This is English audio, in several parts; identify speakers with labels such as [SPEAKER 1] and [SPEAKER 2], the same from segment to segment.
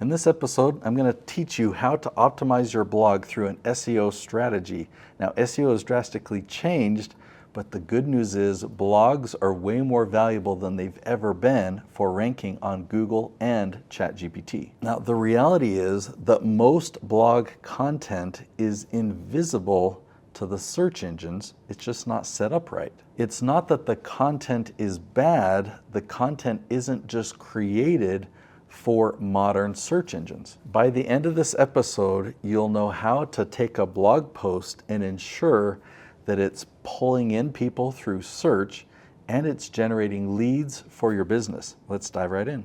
[SPEAKER 1] In this episode, I'm going to teach you how to optimize your blog through an SEO strategy. Now, SEO has drastically changed, but the good news is blogs are way more valuable than they've ever been for ranking on Google and ChatGPT. Now, the reality is that most blog content is invisible to the search engines. It's just not set up right. It's not that the content is bad, the content isn't just created for modern search engines. By the end of this episode, you'll know how to take a blog post and ensure that it's pulling in people through search and it's generating leads for your business. Let's dive right in.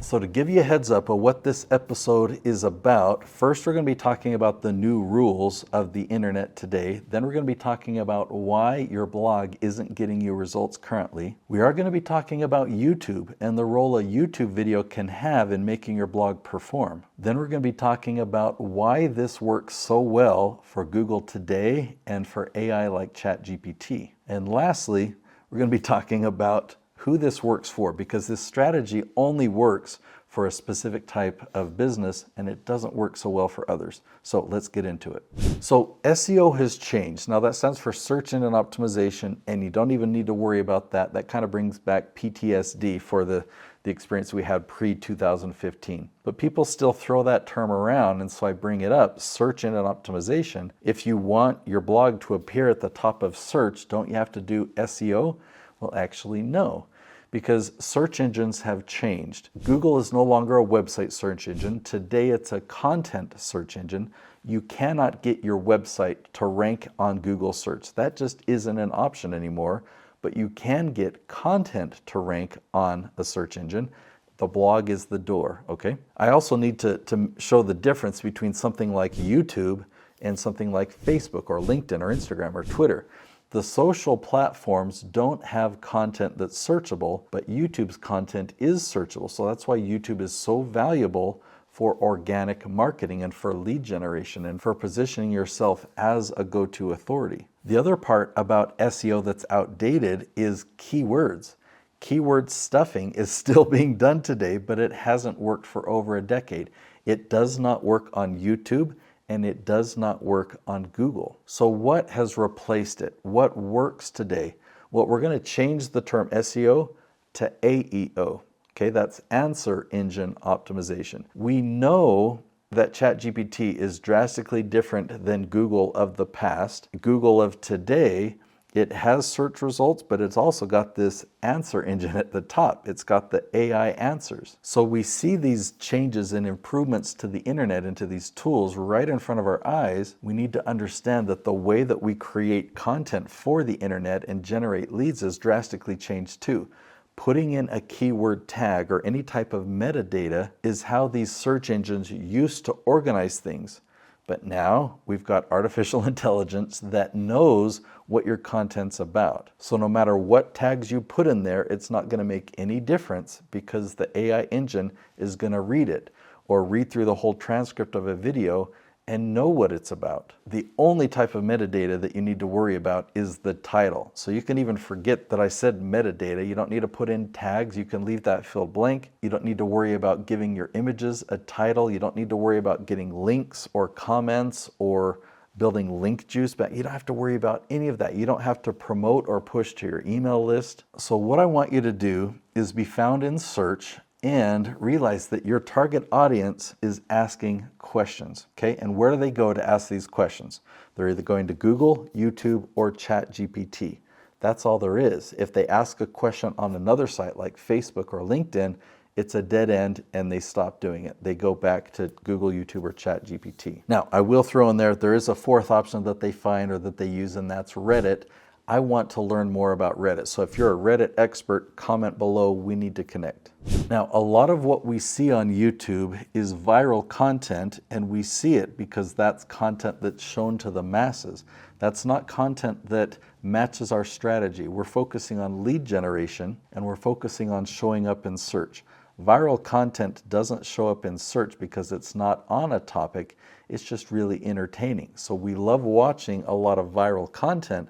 [SPEAKER 1] So to give you a heads up of what this episode is about, first we're going to be talking about the new rules of the internet today. Then we're going to be talking about why your blog isn't getting you results currently. We are going to be talking about YouTube and the role a YouTube video can have in making your blog perform. Then we're going to be talking about why this works so well for Google today and for AI like ChatGPT. And lastly, we're going to be talking about who this works for, because this strategy only works for a specific type of business and it doesn't work so well for others. So let's get into it. So SEO has changed. Now that stands for search engine optimization, and you don't even need to worry about that. That kind of brings back PTSD for the experience we had pre-2015. But people still throw that term around, and so I bring it up, search engine optimization. If you want your blog to appear at the top of search, don't you have to do SEO? Well, actually, no, because search engines have changed. Google is no longer a website search engine. Today, it's a content search engine. You cannot get your website to rank on Google search. That just isn't an option anymore, but you can get content to rank on a search engine. The blog is the door, okay? I also need to show the difference between something like YouTube and something like Facebook or LinkedIn or Instagram or Twitter. The social platforms don't have content that's searchable, but YouTube's content is searchable. So that's why YouTube is so valuable for organic marketing and for lead generation and for positioning yourself as a go-to authority. The other part about SEO that's outdated is keywords. Keyword stuffing is still being done today, but it hasn't worked for over a decade. It does not work on YouTube, and it does not work on Google. So what has replaced it? What works today? Well, we're going to change the term SEO to AEO. Okay, that's answer engine optimization. We know that ChatGPT is drastically different than Google of the past. Google of today, it has search results, but it's also got this answer engine at the top. It's got the AI answers. So we see these changes and improvements to the internet and to these tools right in front of our eyes. We need to understand that the way that we create content for the internet and generate leads has drastically changed too. Putting in a keyword tag or any type of metadata is how these search engines used to organize things. But now we've got artificial intelligence that knows what your content's about. So no matter what tags you put in there, it's not going to make any difference because the AI engine is going to read it or read through the whole transcript of a video and know what it's about. The only type of metadata that you need to worry about is the title. So you can even forget that I said metadata. You don't need to put in tags. You can leave that field blank. You don't need to worry about giving your images a title. You don't need to worry about getting links or comments or building link juice back. You don't have to worry about any of that. You don't have to promote or push to your email list. So what I want you to do is be found in search and realize that your target audience is asking questions, okay? And where do they go to ask these questions? They're either going to Google, YouTube, or ChatGPT. That's all there is. If they ask a question on another site like Facebook or LinkedIn, it's a dead end and they stop doing it. They go back to Google, YouTube, or ChatGPT. Now, I will throw in there is a fourth option that they find or that they use, and that's Reddit. I want to learn more about Reddit. So if you're a Reddit expert, comment below. We need to connect. Now, a lot of what we see on YouTube is viral content, and we see it because that's content that's shown to the masses. That's not content that matches our strategy. We're focusing on lead generation, and we're focusing on showing up in search. Viral content doesn't show up in search because it's not on a topic. It's just really entertaining. So we love watching a lot of viral content.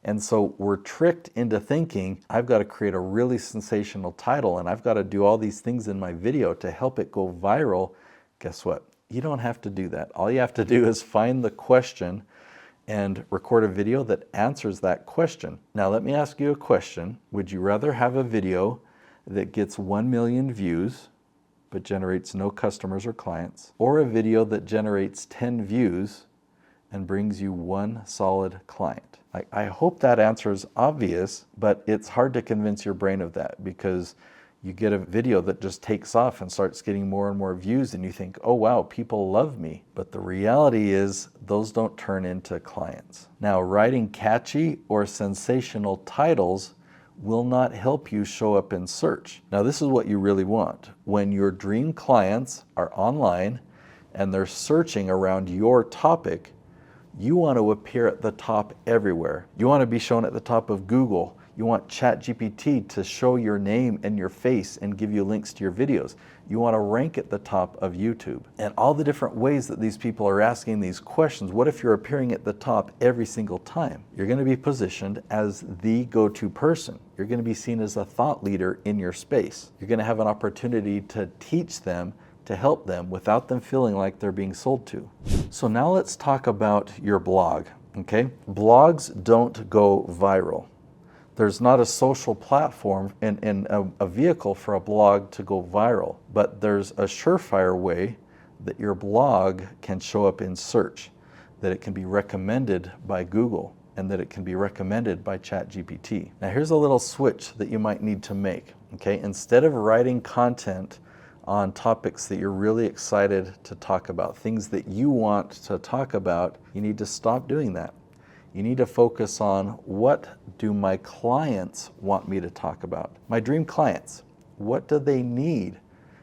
[SPEAKER 1] And so we're tricked into thinking, I've got to create a really sensational title and I've got to do all these things in my video to help it go viral. Guess what? You don't have to do that. All you have to do is find the question and record a video that answers that question. Now let me ask you a question. Would you rather have a video that gets 1 million views but generates no customers or clients, or a video that generates 10 views and brings you 1 solid client? I hope that answer is obvious, but it's hard to convince your brain of that, because you get a video that just takes off and starts getting more and more views and you think, oh wow, people love me. But the reality is those don't turn into clients. Now, writing catchy or sensational titles will not help you show up in search. Now, this is what you really want. When your dream clients are online and they're searching around your topic, you want to appear at the top everywhere. You want to be shown at the top of Google. You want ChatGPT to show your name and your face and give you links to your videos. You want to rank at the top of YouTube. And all the different ways that these people are asking these questions, what if you're appearing at the top every single time? You're going to be positioned as the go-to person. You're going to be seen as a thought leader in your space. You're going to have an opportunity to teach them, to help them without them feeling like they're being sold to. So now let's talk about your blog, okay? Blogs don't go viral. There's not a social platform and a vehicle for a blog to go viral, but there's a surefire way that your blog can show up in search, that it can be recommended by Google, and that it can be recommended by ChatGPT. Now here's a little switch that you might need to make, okay? Instead of writing content on topics that you're really excited to talk about, things that you want to talk about, you need to stop doing that. You need to focus on, what do my clients want me to talk about? My dream clients, what do they need?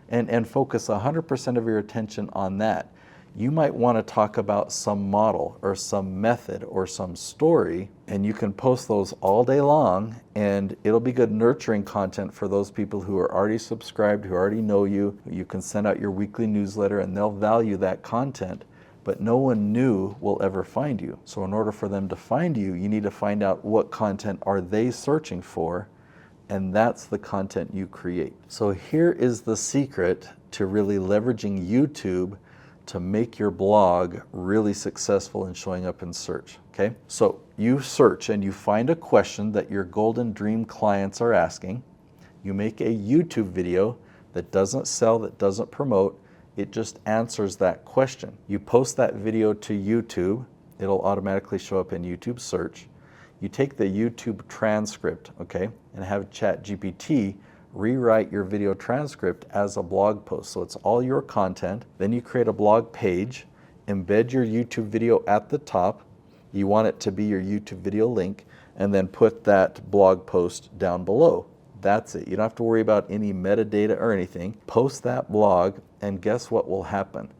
[SPEAKER 1] And focus 100% of your attention on that. You might want to talk about some model or some method or some story, and you can post those all day long, and it'll be good nurturing content for those people who are already subscribed, who already know you. You can send out your weekly newsletter and they'll value that content, but no one new will ever find you. So in order for them to find you, you need to find out what content are they searching for, and that's the content you create. So here is the secret to really leveraging YouTube to make your blog really successful in showing up in search, okay? So you search and you find a question that your golden dream clients are asking. You make a YouTube video that doesn't sell, that doesn't promote, it just answers that question. You post that video to YouTube, it'll automatically show up in YouTube search. You take the YouTube transcript, okay, and have ChatGPT rewrite your video transcript as a blog post. So it's all your content. Then you create a blog page, embed your YouTube video at the top. You want it to be your YouTube video link, and then put that blog post down below. That's it. You don't have to worry about any metadata or anything. Post that blog, and guess what will happen?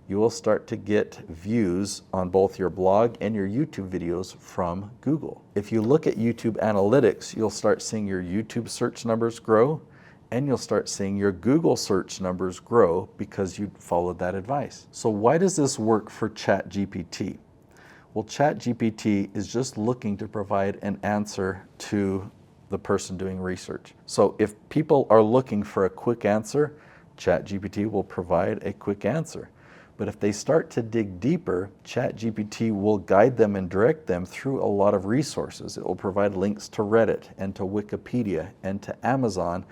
[SPEAKER 1] You will start to get views on both your blog and your YouTube videos from Google. If you look at YouTube analytics, you'll start seeing your YouTube search numbers grow, and you'll start seeing your Google search numbers grow because you followed that advice. So why does this work for ChatGPT? Well, ChatGPT is just looking to provide an answer to the person doing research. So if people are looking for a quick answer, ChatGPT will provide a quick answer. But if they start to dig deeper, ChatGPT will guide them and direct them through a lot of resources. It will provide links to Reddit and to Wikipedia and to Amazon,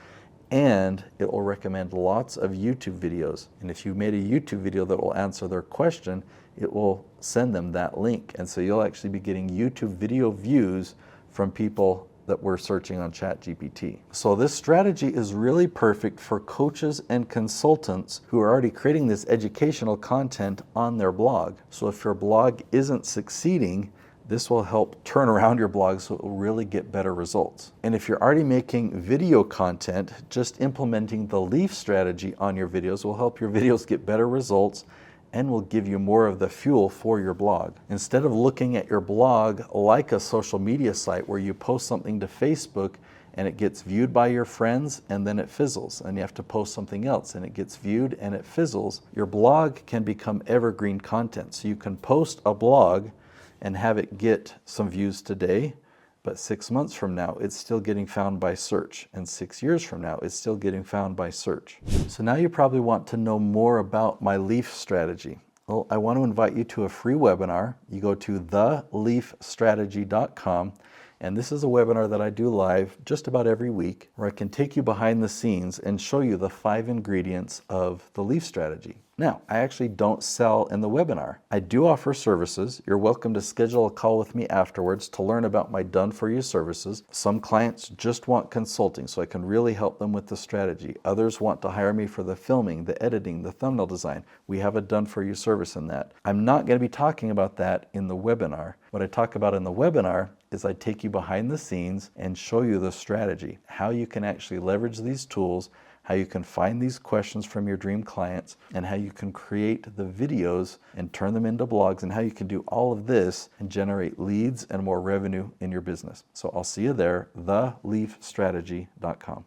[SPEAKER 1] and it will recommend lots of YouTube videos. And if you made a YouTube video that will answer their question, it will send them that link. And so you'll actually be getting YouTube video views from people that we're searching on ChatGPT. So this strategy is really perfect for coaches and consultants who are already creating this educational content on their blog. So if your blog isn't succeeding, this will help turn around your blog so it will really get better results. And if you're already making video content, just implementing the leaf strategy on your videos will help your videos get better results and will give you more of the fuel for your blog. Instead of looking at your blog like a social media site where you post something to Facebook and it gets viewed by your friends and then it fizzles, and you have to post something else and it gets viewed and it fizzles, your blog can become evergreen content. So you can post a blog and have it get some views today, But 6 months from now, it's still getting found by search. And 6 years from now, it's still getting found by search. So now you probably want to know more about my leaf strategy. Well, I want to invite you to a free webinar. You go to theleafstrategy.com, and this is a webinar that I do live just about every week, where I can take you behind the scenes and show you the 5 ingredients of the leaf strategy. Now, I actually don't sell in the webinar. I do offer services. You're welcome to schedule a call with me afterwards to learn about my done-for-you services. Some clients just want consulting, so I can really help them with the strategy. Others want to hire me for the filming, the editing, the thumbnail design. We have a done-for-you service in that. I'm not going to be talking about that in the webinar. What I talk about in the webinar is I take you behind the scenes and show you the strategy, how you can actually leverage these tools, how you can find these questions from your dream clients, and how you can create the videos and turn them into blogs, and how you can do all of this and generate leads and more revenue in your business. So I'll see you there, theleafstrategy.com.